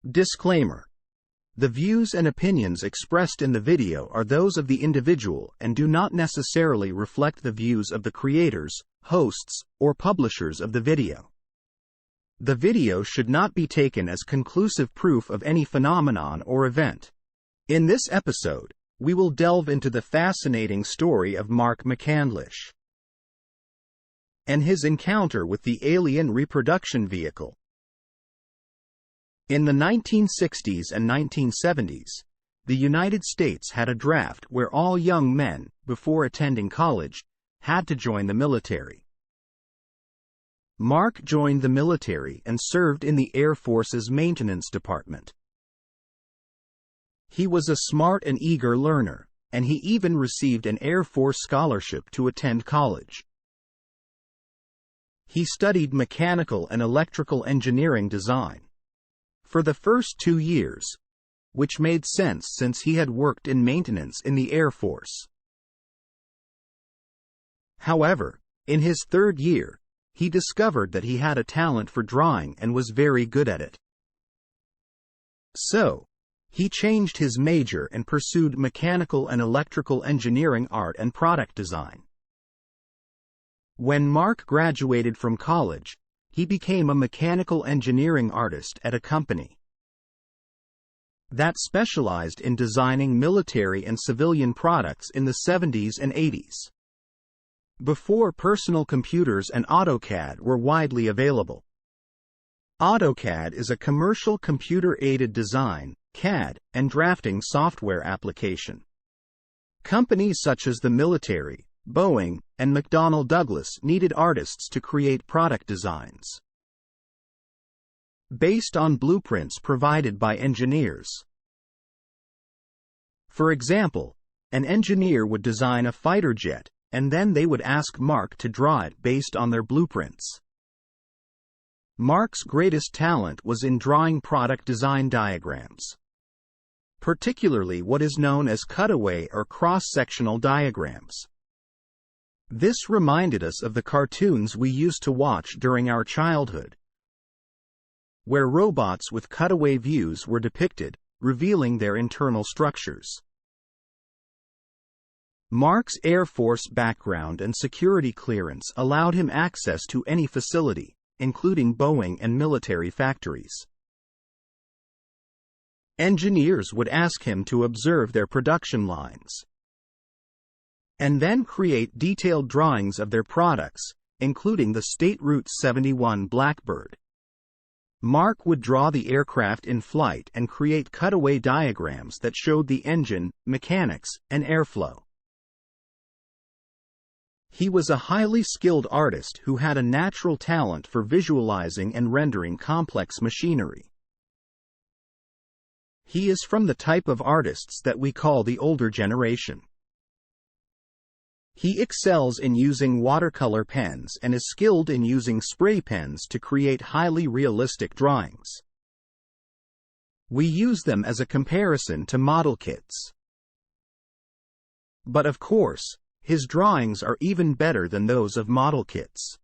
Disclaimer: the views and opinions expressed in the video are those of the individual and do not necessarily reflect the views of the creators, hosts, or publishers of the video. The video should not be taken as conclusive proof of any phenomenon or event. In this episode, we will delve into the fascinating story of Mark McCandlish and his encounter with the alien reproduction vehicle. In the 1960s and 1970s, the United States had a draft where all young men, before attending college, had to join the military. Mark joined the military and served in the Air Force's maintenance department. He was a smart and eager learner, and he even received an Air Force scholarship to attend college. He studied mechanical and electrical engineering design for the first 2 years, which made sense since he had worked in maintenance in the Air Force. However, in his third year, he discovered that he had a talent for drawing and was very good at it. So, he changed his major and pursued mechanical and electrical engineering, art and product design. When Mark graduated from college, he became a mechanical engineering artist at a company that specialized in designing military and civilian products in the 70s and 80s, before personal computers and AutoCAD were widely available. AutoCAD is a commercial computer-aided design, CAD, and drafting software application. Companies such as the military, Boeing, and McDonnell Douglas needed artists to create product designs based on blueprints provided by engineers. For example, an engineer would design a fighter jet, and then they would ask Mark to draw it based on their blueprints. Mark's greatest talent was in drawing product design diagrams, particularly what is known as cutaway or cross-sectional diagrams. This reminded us of the cartoons we used to watch during our childhood, where robots with cutaway views were depicted, revealing their internal structures. Mark's Air Force background and security clearance allowed him access to any facility, including Boeing and military factories. Engineers would ask him to observe their production lines and then create detailed drawings of their products, including the State Route 71 Blackbird. Mark would draw the aircraft in flight and create cutaway diagrams that showed the engine, mechanics, and airflow. He was a highly skilled artist who had a natural talent for visualizing and rendering complex machinery. He is from the type of artists that we call the older generation. He excels in using watercolor pens and is skilled in using spray pens to create highly realistic drawings. We use them as a comparison to model kits. But of course, his drawings are even better than those of model kits.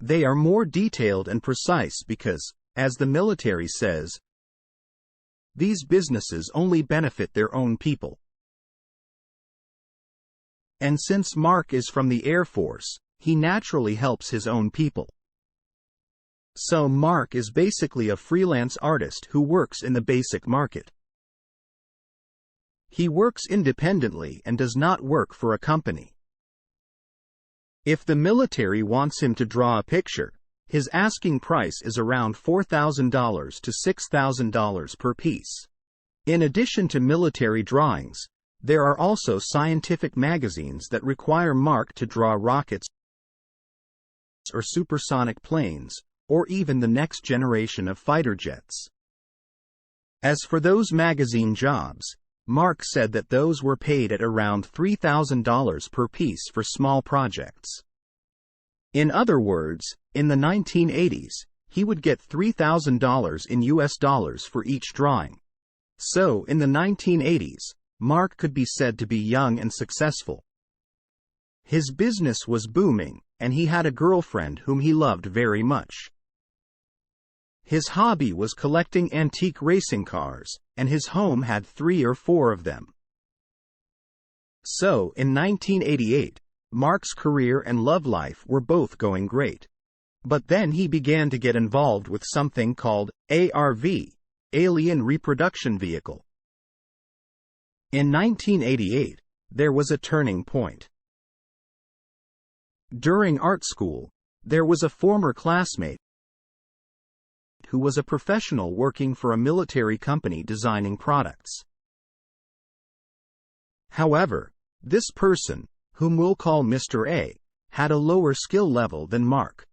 They are more detailed and precise because, as the military says, these businesses only benefit their own people. And since Mark is from the Air Force, he naturally helps his own people. So Mark is basically a freelance artist who works in the basic market. He works independently and does not work for a company. If the military wants him to draw a picture, his asking price is around $4,000 to $6,000 per piece. In addition to military drawings, there are also scientific magazines that require Mark to draw rockets or supersonic planes, or even the next generation of fighter jets. As for those magazine jobs, Mark said that those were paid at around $3,000 per piece for small projects. In other words, in the 1980s, he would get $3,000 in US dollars for each drawing. So, in the 1980s, Mark could be said to be young and successful. His business was booming, and he had a girlfriend whom he loved very much. His hobby was collecting antique racing cars, and his home had 3 or 4 of them. So, in 1988, Mark's career and love life were both going great. But then he began to get involved with something called ARV, Alien Reproduction Vehicle. In 1988, there was a turning point. During art school, there was a former classmate who was a professional working for a military company designing products. However, this person, whom we'll call Mr. A, had a lower skill level than Mark.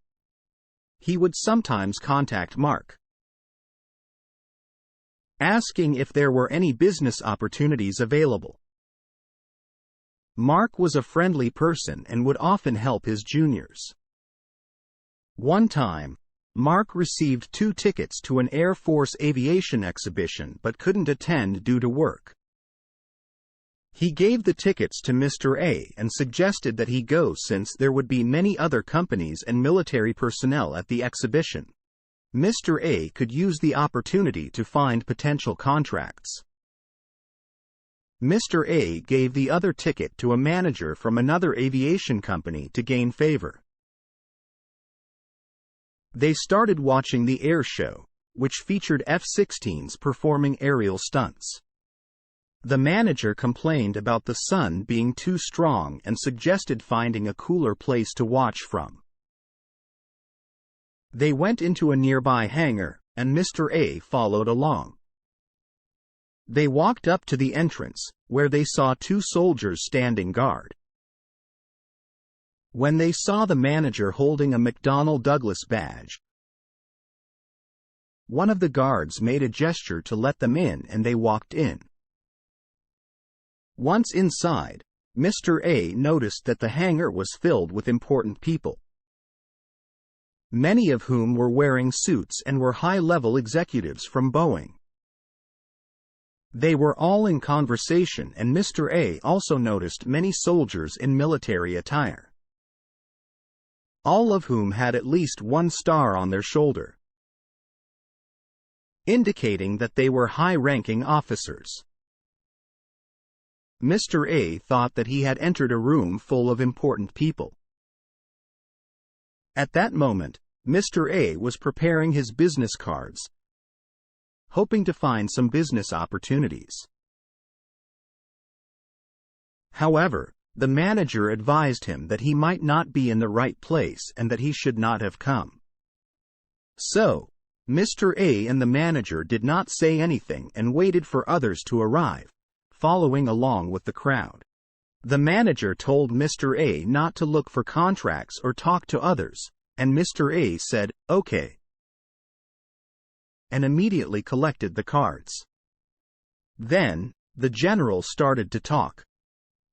He would sometimes contact Mark, asking if there were any business opportunities available. Mark was a friendly person and would often help his juniors. One time, Mark received 2 tickets to an Air Force aviation exhibition but couldn't attend due to work. He gave the tickets to Mr. A and suggested that he go since there would be many other companies and military personnel at the exhibition. Mr. A could use the opportunity to find potential contracts. Mr. A gave the other ticket to a manager from another aviation company to gain favor. They started watching the air show, which featured F-16s performing aerial stunts. The manager complained about the sun being too strong and suggested finding a cooler place to watch from. They went into a nearby hangar, and Mr. A followed along. They walked up to the entrance, where they saw 2 soldiers standing guard. When they saw the manager holding a McDonnell Douglas badge, one of the guards made a gesture to let them in and they walked in. Once inside, Mr. A noticed that the hangar was filled with important people, many of whom were wearing suits and were high-level executives from Boeing. They were all in conversation, and Mr. A also noticed many soldiers in military attire, all of whom had at least 1 star on their shoulder, indicating that they were high-ranking officers. Mr. A thought that he had entered a room full of important people. At that moment, Mr. A was preparing his business cards, hoping to find some business opportunities. However, the manager advised him that he might not be in the right place and that he should not have come. So, Mr. A and the manager did not say anything and waited for others to arrive, following along with the crowd. The manager told Mr. A not to look for contracts or talk to others, and Mr. A said, "Okay," and immediately collected the cards. Then, the general started to talk.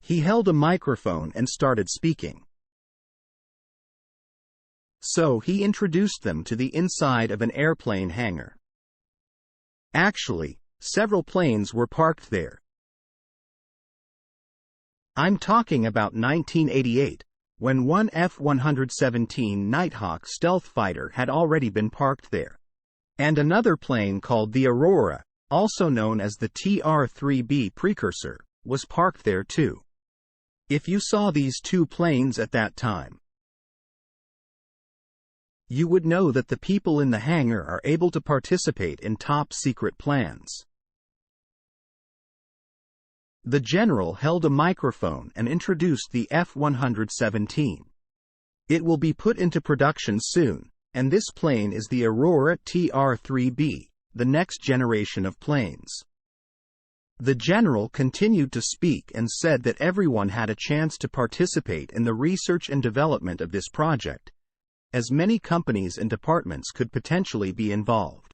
He held a microphone and started speaking. So he introduced them to the inside of an airplane hangar. Actually, several planes were parked there. I'm talking about 1988, when one F-117 Nighthawk stealth fighter had already been parked there, and another plane called the Aurora, also known as the TR-3B precursor, was parked there too. If you saw these 2 planes at that time, you would know that the people in the hangar are able to participate in top-secret plans. The general held a microphone and introduced the F-117. It will be put into production soon, and this plane is the Aurora TR-3B, the next generation of planes. The general continued to speak and said that everyone had a chance to participate in the research and development of this project, as many companies and departments could potentially be involved.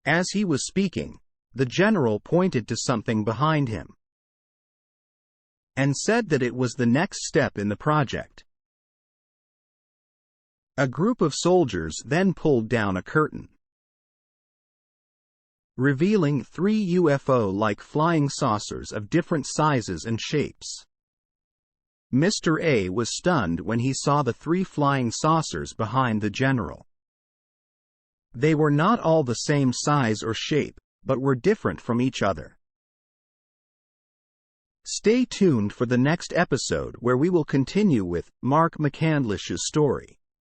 As he was speaking, the general pointed to something behind him and said that it was the next step in the project. A group of soldiers then pulled down a curtain, revealing 3 UFO-like flying saucers of different sizes and shapes. Mr. A was stunned when he saw the 3 flying saucers behind the general. They were not all the same size or shape, but were different from each other. Stay tuned for the next episode where we will continue with Mark McCandlish's story.